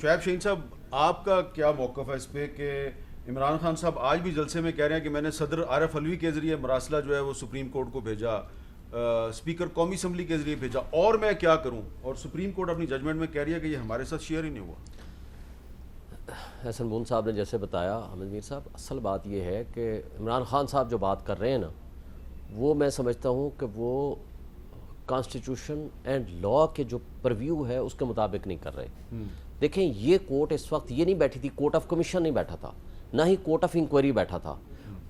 شعیب شہین صاحب، آپ کا کیا موقف ہے اس پہ کہ عمران خان صاحب آج بھی جلسے میں کہہ رہے ہیں کہ میں نے صدر عارف علوی کے ذریعے مراسلہ جو ہے وہ سپریم کورٹ کو بھیجا، اسپیکر قومی اسمبلی کے ذریعے بھیجا، اور میں کیا کروں؟ اور سپریم کورٹ اپنی ججمنٹ میں کہہ رہی ہے کہ یہ ہمارے ساتھ شیئر ہی نہیں ہوا۔ حسن مون صاحب نے جیسے بتایا، حامد میر صاحب، اصل بات یہ ہے کہ عمران خان صاحب جو بات کر رہے ہیں نا، وہ میں سمجھتا ہوں کہ وہ کانسٹیٹیوشن اینڈ لا کے جو پرویو ہے اس کے مطابق نہیں کر رہے۔ دیکھیں، یہ کورٹ اس وقت یہ نہیں بیٹھی تھی، کورٹ آف کمیشن نہیں بیٹھا تھا، نہ ہی کورٹ آف انکوائری بیٹھا تھا۔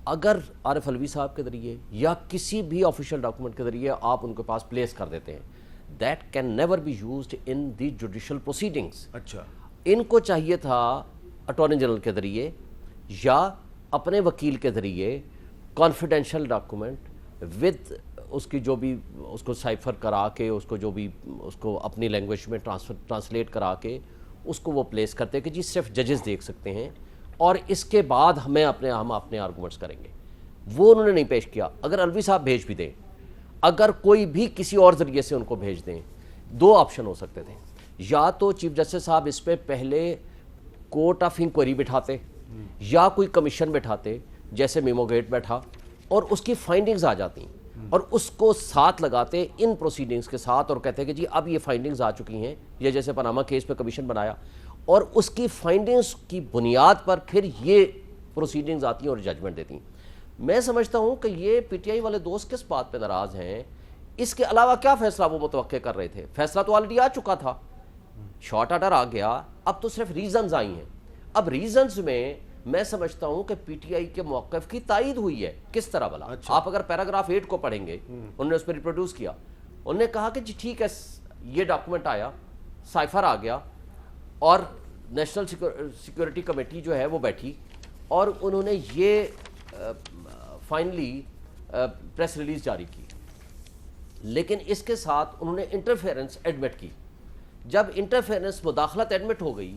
اگر عارف علوی صاحب کے ذریعے یا کسی بھی آفیشیل ڈاکومنٹ کے ذریعے آپ ان کے پاس پلیس کر دیتے ہیں، that can never be used in the judicial proceedings. اچھا، ان کو چاہیے تھا اٹارنی جنرل کے ذریعے یا اپنے وکیل کے ذریعے کانفیڈینشیل ڈاکومنٹ ود اس کی جو بھی اس کو سائفر کرا کے اس کو جو بھی اس کو اپنی لینگویج میں ٹرانسلیٹ کرا کے اس کو وہ پلیس کرتے کہ جی صرف ججز دیکھ سکتے ہیں، اور اس کے بعد ہم اپنے آرگومنٹس کریں گے۔ وہ انہوں نے نہیں پیش کیا۔ اگر علوی صاحب بھیج بھی دیں، اگر کوئی بھی کسی اور ذریعے سے ان کو بھیج دیں، دو آپشن ہو سکتے تھے۔ یا تو چیف جسٹس صاحب اس پہ پہلے کورٹ آف انکوائری بٹھاتے یا کوئی کمیشن بٹھاتے، جیسے میمو گیٹ بیٹھا، اور اس کی فائنڈنگز آ جاتی اور اس کو ساتھ لگاتے ان پروسیڈنگز کے ساتھ اور کہتے کہ جی اب یہ فائنڈنگز آ چکی ہیں، یا جیسے پاناما کیس پہ کمیشن بنایا، اور اس کی فائنڈنگز کی بنیاد پر پھر یہ پروسیڈنگز آتی ہیں اور ججمنٹ دیتی ہیں۔ میں سمجھتا ہوں کہ یہ پی ٹی آئی والے دوست کس بات پہ ناراض ہیں؟ اس کے علاوہ کیا فیصلہ وہ متوقع کر رہے تھے؟ فیصلہ تو آلریڈی آ چکا تھا، شارٹ آرڈر آ گیا، اب تو صرف ریزنز آئی ہیں۔ اب ریزنز میں سمجھتا ہوں کہ پی ٹی آئی کے موقف کی تائید ہوئی ہے۔ کس طرح بلا؟ آپ اگر پیراگراف 8 کو پڑھیں گے، انہوں نے اس میں ریپروڈیوس کیا، انہوں نے کہا کہ جی ٹھیک ہے، یہ ڈاکومنٹ آیا، سائفر آ گیا، اور نیشنل سیکورٹی کمیٹی جو ہے وہ بیٹھی، اور انہوں نے یہ فائنلی پریس ریلیز جاری کی۔ لیکن اس کے ساتھ انہوں نے انٹرفیئرنس ایڈمٹ کی۔ جب انٹرفیئرنس مداخلت ایڈمٹ ہو گئی،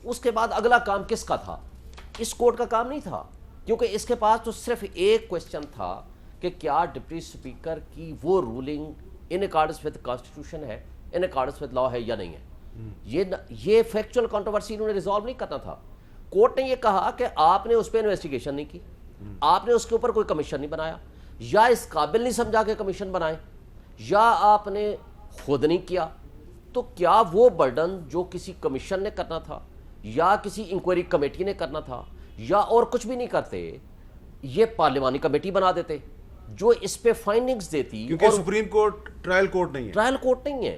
اس کے بعد اگلا کام کس کا تھا؟ اس کورٹ کا کام نہیں تھا، کیونکہ اس کے پاس تو صرف ایک کوشچن تھا کہ کیا ڈپٹی اسپیکر کی وہ ruling in accordance with constitution ہے، ان اکارڈنس ود لا ہے یا نہیں ہے۔ یہ فیکچوئل کنٹروورسی انہوں نے ریزالو نہیں کرنا تھا۔ کورٹ نے یہ کہا کہ آپ نے اس پہ انویسٹیگیشن نہیں کی، آپ نے اس کے اوپر کوئی کمیشن نہیں بنایا، یا اس قابل نہیں سمجھا کہ کمیشن بنائے، یا آپ نے خود نہیں کیا، تو کیا وہ برڈن جو کسی کمیشن نے کرنا تھا یا کسی انکوائری کمیٹی نے کرنا تھا یا اور کچھ بھی نہیں کرتے، یہ پارلیمانی کمیٹی بنا دیتے جو اس پہ فائنڈنگز دیتی؟ کیونکہ سپریم کورٹ ٹرائل کورٹ نہیں ہے۔ ٹرائل کورٹ نہیں ہے۔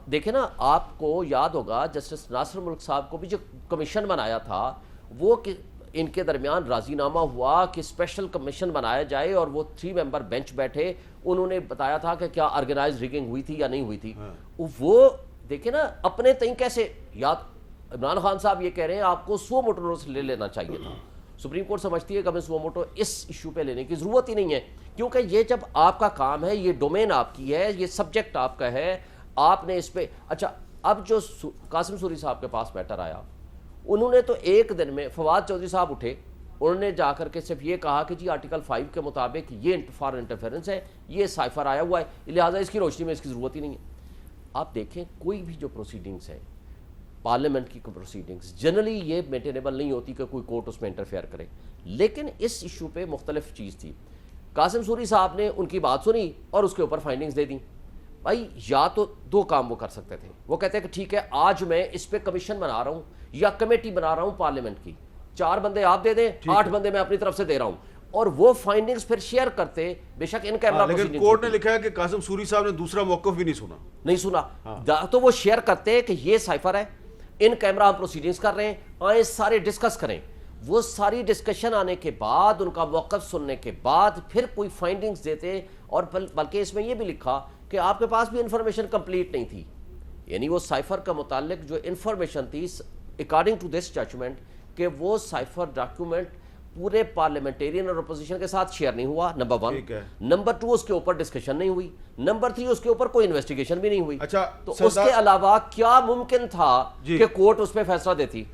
دیکھیں نا، آپ کو یاد ہوگا جسٹس ناصر ملک صاحب کو بھی جو کمیشن بنایا تھا، وہ ان کے درمیان راضی نامہ ہوا کہ اسپیشل کمیشن بنایا جائے، اور وہ 3 ممبر بینچ بیٹھے، انہوں نے بتایا تھا کہ کیا آرگنائز ریگنگ ہوئی تھی یا نہیں ہوئی تھی۔ وہ دیکھیں نا، اپنے تئیں کیسے یاد، عمران خان صاحب یہ کہہ رہے ہیں آپ کو سو موٹو نوٹس لے لینا چاہیے تھا۔ سپریم کورٹ سمجھتی ہے کہ ہمیں سو موٹو اس ایشو پہ لینے کی ضرورت ہی نہیں ہے، کیونکہ یہ جب آپ کا کام ہے، یہ ڈومین آپ کی ہے، یہ سبجیکٹ آپ کا ہے، آپ نے اس پہ۔ اچھا، اب جو قاسم سوری صاحب کے پاس میٹر آیا، انہوں نے تو ایک دن میں، فواد چودھری صاحب اٹھے، انہوں نے جا کر کے صرف یہ کہا کہ جی آرٹیکل 5 کے مطابق یہ فارن انٹرفیئرنس ہے، یہ سائفر آیا ہوا ہے، لہٰذا اس کی روشنی میں اس کی ضرورت ہی نہیں ہے۔ آپ دیکھیں، کوئی بھی جو پروسیڈنگس ہیں، پارلیمنٹ کی پروسیڈنگز جنرلی یہ مینٹینیبل نہیں ہوتی کہ کوئی کورٹ اس میں انٹرفیئر کرے، لیکن اس ایشو پہ مختلف چیز تھی۔ قاسم سوری صاحب نے ان کی بات سنی اور اس کے اوپر فائنڈنگز دے دیں۔ بھائی، یا تو دو کام وہ کر سکتے تھے، وہ کہتے ہیں کہ ٹھیک ہے، آج میں اس پہ کمیشن بنا رہا ہوں یا کمیٹی بنا رہا ہوں پارلیمنٹ کی، 4 بندے آپ دے دیں، 8 بندے میں اپنی طرف سے دے رہا ہوں، اور وہ فائنڈنگز پھر شیئر کرتے، بے شک ان کیمرہ لیکن کورٹ نے لکھا ہے کہ قاسم سوری صاحب نے دوسرا موقف بھی نہیں سنا، تو وہ شیئر کرتے کہ یہ سائفر ہے، ان کیمرہ ہم پروسیڈنگز کر رہے ہیں، آئیں سارے ڈسکس کریں۔ وہ ساری ڈسکشن آنے کے بعد، ان کا موقف سننے کے بعد پھر کوئی فائنڈنگز دیتے، اور بلکہ اس میں یہ بھی لکھا کہ آپ کے پاس بھی انفارمیشن کمپلیٹ نہیں تھی، یعنی وہ سائفر کا متعلق جو انفارمیشن تھی اکارڈنگ ٹو دس ججمنٹ، کہ وہ سائفر ڈاکیومنٹ پورے پارلیمنٹیرین اور اپوزیشن کے ساتھ شیئر نہیں ہوا، نمبر 1۔ نمبر 2، اس کے اوپر ڈسکشن نہیں ہوئی۔ نمبر 3، اس کے اوپر کوئی انویسٹیگیشن بھی نہیں ہوئی۔ اچھا، تو اس کے علاوہ کیا ممکن تھا کہ کورٹ اس پہ فیصلہ دیتی؟